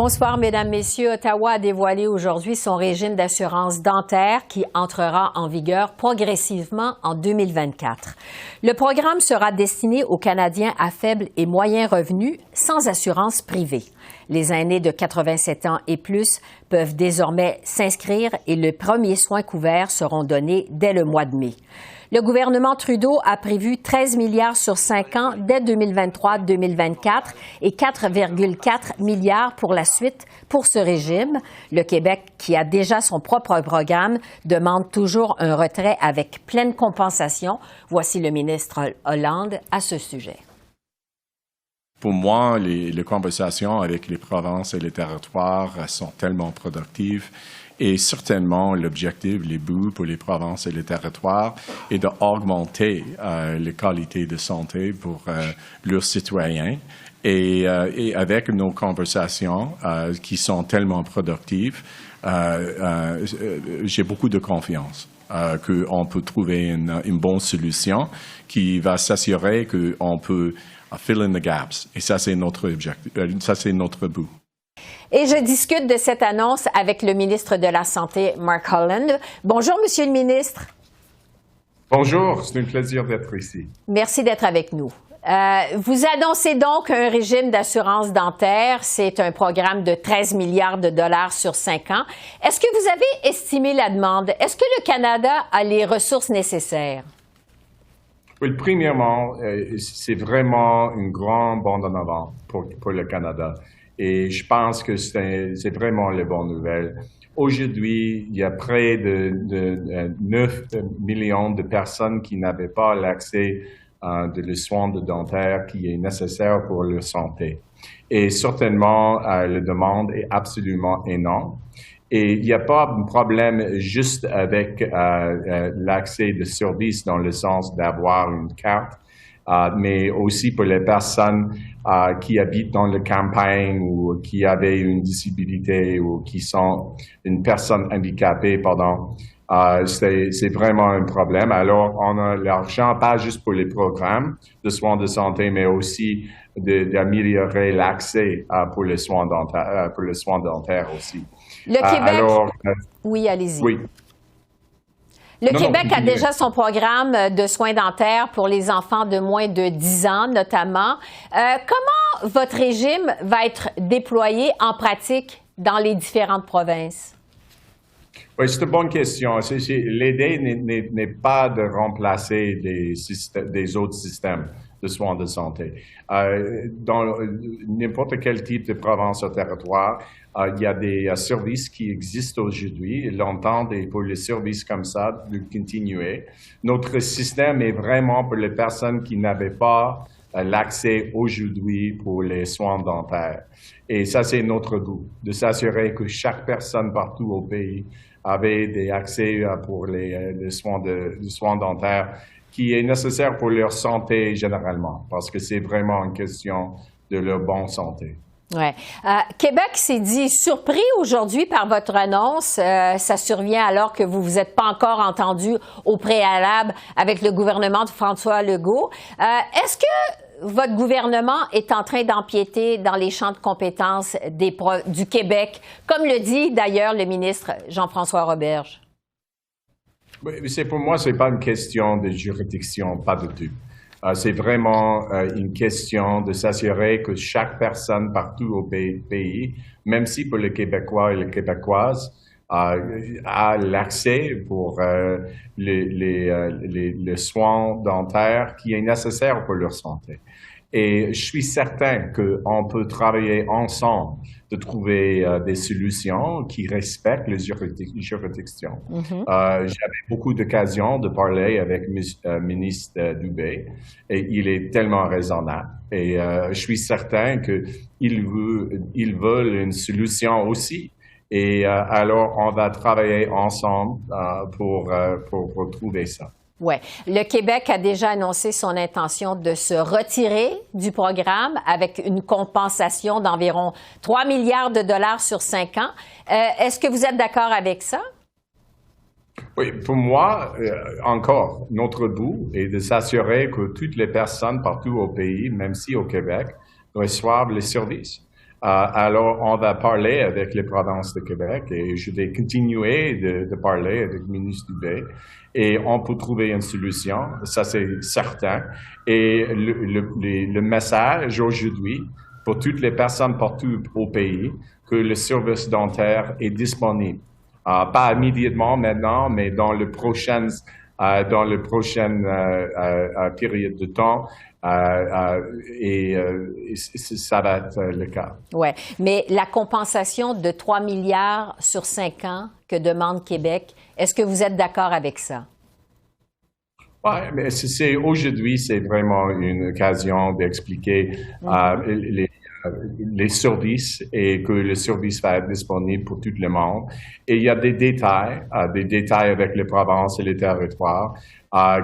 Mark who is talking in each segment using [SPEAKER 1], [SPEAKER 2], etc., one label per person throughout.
[SPEAKER 1] Bonsoir, Mesdames, Messieurs. Ottawa a dévoilé aujourd'hui son régime d'assurance dentaire qui entrera en vigueur progressivement en 2024. Le programme sera destiné aux Canadiens à faible et moyen revenu sans assurance privée. Les aînés de 87 ans et plus peuvent désormais s'inscrire et les premiers soins couverts seront donnés dès le mois de mai. Le gouvernement Trudeau a prévu 13 milliards sur 5 ans dès 2023-2024 et 4,4 milliards pour la suite pour ce régime. Le Québec, qui a déjà son propre programme, demande toujours un retrait avec pleine compensation. Voici le ministre Hollande à ce sujet.
[SPEAKER 2] Pour moi, les conversations avec les provinces et les territoires sont tellement productives. Et certainement, l'objectif, les buts pour les provinces et les territoires est d'augmenter les qualités de santé pour leurs citoyens. Et avec nos conversations qui sont tellement productives, j'ai beaucoup de confiance qu'on peut trouver une bonne solution qui va s'assurer qu'on peut fill in the gaps. Et ça, c'est notre objectif, ça, c'est notre but.
[SPEAKER 1] Et je discute de cette annonce avec le ministre de la Santé, Mark Holland. Bonjour, Monsieur le ministre.
[SPEAKER 3] Bonjour, c'est un plaisir d'être ici.
[SPEAKER 1] Merci d'être avec nous. Vous annoncez donc un régime d'assurance dentaire. C'est un programme de 13 milliards de dollars sur 5 ans. Est-ce que vous avez estimé la demande? Est-ce que le Canada a les ressources nécessaires?
[SPEAKER 3] Oui, premièrement, c'est vraiment une grande bande en avant pour le Canada. Et je pense que c'est vraiment les bonnes nouvelles. Aujourd'hui, il y a près de 9 millions de personnes qui n'avaient pas l'accès de soins dentaires qui est nécessaire pour leur santé. Et certainement, la demande est absolument énorme. Et il n'y a pas de problème juste avec l'accès de services dans le sens d'avoir une carte, mais aussi pour les personnes qui habitent dans la campagne ou qui avaient une disabilité ou qui sont une personne handicapée, c'est vraiment un problème. Alors, on a l'argent pas juste pour les programmes de soins de santé, mais aussi d'améliorer l'accès pour les soins dentaires aussi.
[SPEAKER 1] Le Québec. Oui, allez-y.
[SPEAKER 3] Oui.
[SPEAKER 1] Le Québec a déjà son programme de soins dentaires pour les enfants de moins de 10 ans, notamment. Comment votre régime va être déployé en pratique dans les différentes provinces?
[SPEAKER 3] Oui, c'est une bonne question. L'idée n'est pas de remplacer des autres systèmes de soins de santé. Dans n'importe quel type de province ou territoire, il y a des services qui existent aujourd'hui. L'entente est pour les services comme ça de continuer. Notre système est vraiment pour les personnes qui n'avaient pas l'accès aujourd'hui pour les soins dentaires. Et ça, c'est notre but, de s'assurer que chaque personne partout au pays avait des accès pour les soins dentaires qui est nécessaire pour leur santé généralement, parce que c'est vraiment une question de leur bonne santé.
[SPEAKER 1] Ouais. Québec s'est dit surpris aujourd'hui par votre annonce. Ça survient alors que vous vous êtes pas encore entendu au préalable avec le gouvernement de François Legault. Est-ce que votre gouvernement est en train d'empiéter dans les champs de compétences du Québec, comme le dit d'ailleurs le ministre Jean-François Roberge?
[SPEAKER 3] Pour moi, c'est pas une question de juridiction, pas du tout. C'est vraiment une question de s'assurer que chaque personne partout au pays, même si pour les Québécois et les Québécoises, a l'accès pour les soins dentaires qui est nécessaire pour leur santé. Et je suis certain qu'on peut travailler ensemble de trouver des solutions qui respectent les juridictions. J'avais beaucoup d'occasions de parler avec le ministre Dubé et il est tellement raisonnable. Et je suis certain qu'ils veulent une solution aussi. Et alors, on va travailler ensemble pour trouver ça.
[SPEAKER 1] Oui. Le Québec a déjà annoncé son intention de se retirer du programme avec une compensation d'environ 3 milliards de dollars sur 5 ans. Est-ce que vous êtes d'accord avec ça?
[SPEAKER 3] Oui, pour moi, encore, notre but est de s'assurer que toutes les personnes partout au pays, même si au Québec, reçoivent les services. Alors, on va parler avec les provinces de Québec et je vais continuer de parler avec le ministre Dubé et on peut trouver une solution, ça c'est certain. Et le message aujourd'hui pour toutes les personnes partout au pays que le service dentaire est disponible. Pas immédiatement maintenant, mais dans le prochain période de temps. Ça va être le cas.
[SPEAKER 1] Oui, mais la compensation de 3 milliards sur 5 ans que demande Québec, est-ce que vous êtes d'accord avec ça?
[SPEAKER 3] Oui, mais aujourd'hui, c'est vraiment une occasion d'expliquer les services et que le service va être disponible pour tout le monde. Et il y a des détails avec les provinces et les territoires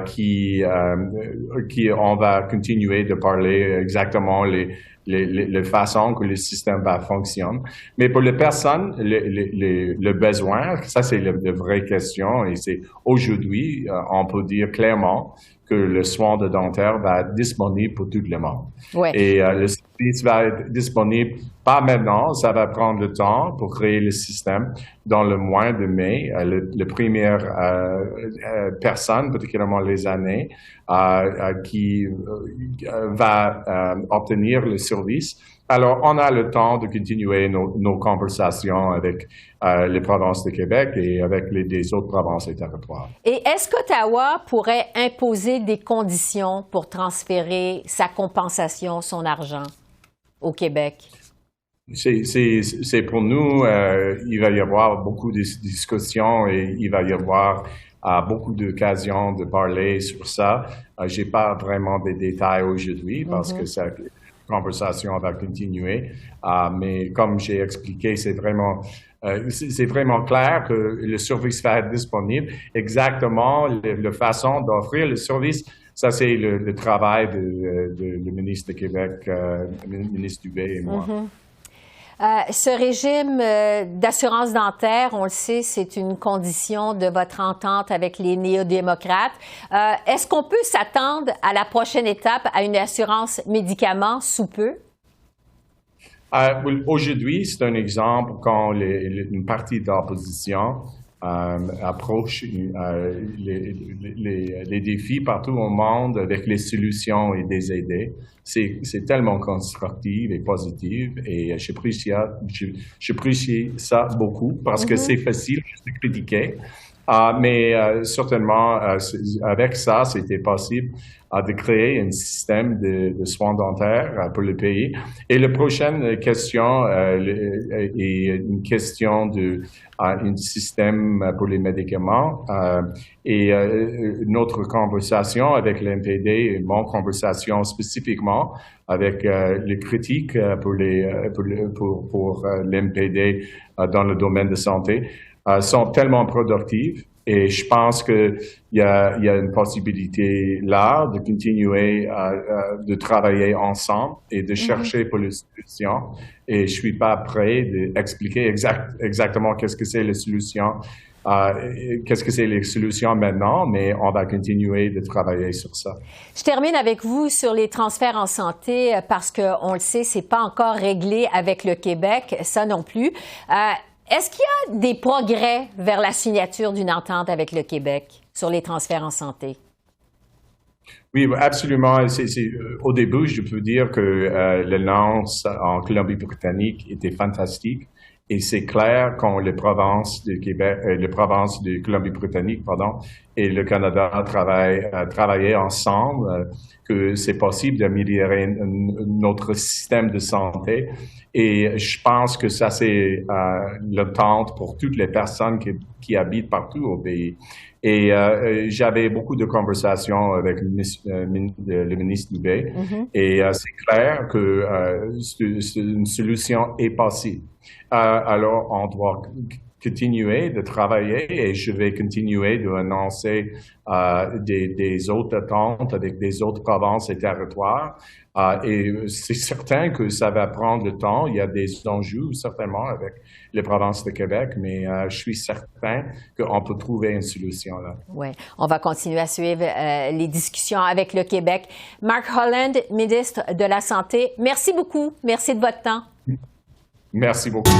[SPEAKER 3] qui on va continuer de parler exactement les façons que le système va fonctionner. Mais pour les personnes, le besoin, ça c'est la vraie question et c'est aujourd'hui, on peut dire clairement que le soin de dentaire va être disponible pour tout le monde.
[SPEAKER 1] Ouais.
[SPEAKER 3] Et le service va être disponible pas maintenant, ça va prendre le temps pour créer le système. Dans le mois de mai, la première personne, particulièrement les années, qui va obtenir le service. Alors, on a le temps de continuer nos conversations avec les provinces de Québec et avec les autres provinces et territoires.
[SPEAKER 1] Et est-ce qu'Ottawa pourrait imposer des conditions pour transférer sa compensation, son argent au Québec?
[SPEAKER 3] C'est pour nous, il va y avoir beaucoup de discussions et il va y avoir beaucoup d'occasions de parler sur ça. J'ai pas vraiment des détails aujourd'hui parce que la conversation va continuer. Mais comme j'ai expliqué, c'est vraiment clair que le service va être disponible. Exactement la façon d'offrir le service. Ça, c'est le travail de le ministre de Québec, le ministre Dubé et moi.
[SPEAKER 1] Ce régime d'assurance dentaire, on le sait, c'est une condition de votre entente avec les néo-démocrates. Est-ce qu'on peut s'attendre à la prochaine étape à une assurance médicaments sous peu?
[SPEAKER 3] Aujourd'hui, c'est un exemple quand une partie de l'opposition approche les défis partout au monde avec les solutions et des idées. C'est tellement constructif et positif et j'apprécie ça beaucoup parce que c'est facile de critiquer. Mais certainement, avec ça, c'était possible de créer un système de soins dentaires pour le pays. Et la prochaine question est une question un système pour les médicaments. Et notre conversation avec l'NPD, mon conversation spécifiquement avec les critiques pour l'NPD dans le domaine de santé, sont tellement productives et je pense qu'il y a une possibilité là de continuer de travailler ensemble et de chercher pour les solutions. Et je suis pas prêt d'expliquer exactement qu'est-ce que c'est les solutions, qu'est-ce que c'est les solutions maintenant, mais on va continuer de travailler sur ça.
[SPEAKER 1] Je termine avec vous sur les transferts en santé parce qu'on le sait, c'est pas encore réglé avec le Québec, ça non plus. Est-ce qu'il y a des progrès vers la signature d'une entente avec le Québec sur les transferts en santé?
[SPEAKER 3] Oui, absolument. Au début, je peux dire que l'annonce en Colombie-Britannique était fantastique. Et c'est clair quand les provinces de Québec, les provinces de Colombie-Britannique, et le Canada travaillaient ensemble, que c'est possible d'améliorer notre système de santé. Et je pense que ça, c'est l'attente pour toutes les personnes qui habitent partout au pays. Et j'avais beaucoup de conversations avec le ministre Dubé. Et c'est clair que une solution est possible. Alors, on doit continuer de travailler et je vais continuer d'annoncer des autres attentes avec des autres provinces et territoires. Et c'est certain que ça va prendre le temps. Il y a des enjeux, certainement, avec les provinces de Québec, mais je suis certain qu'on peut trouver une solution là.
[SPEAKER 1] Oui, on va continuer à suivre les discussions avec le Québec. Mark Holland, ministre de la Santé, merci beaucoup. Merci de votre temps.
[SPEAKER 3] Merci beaucoup.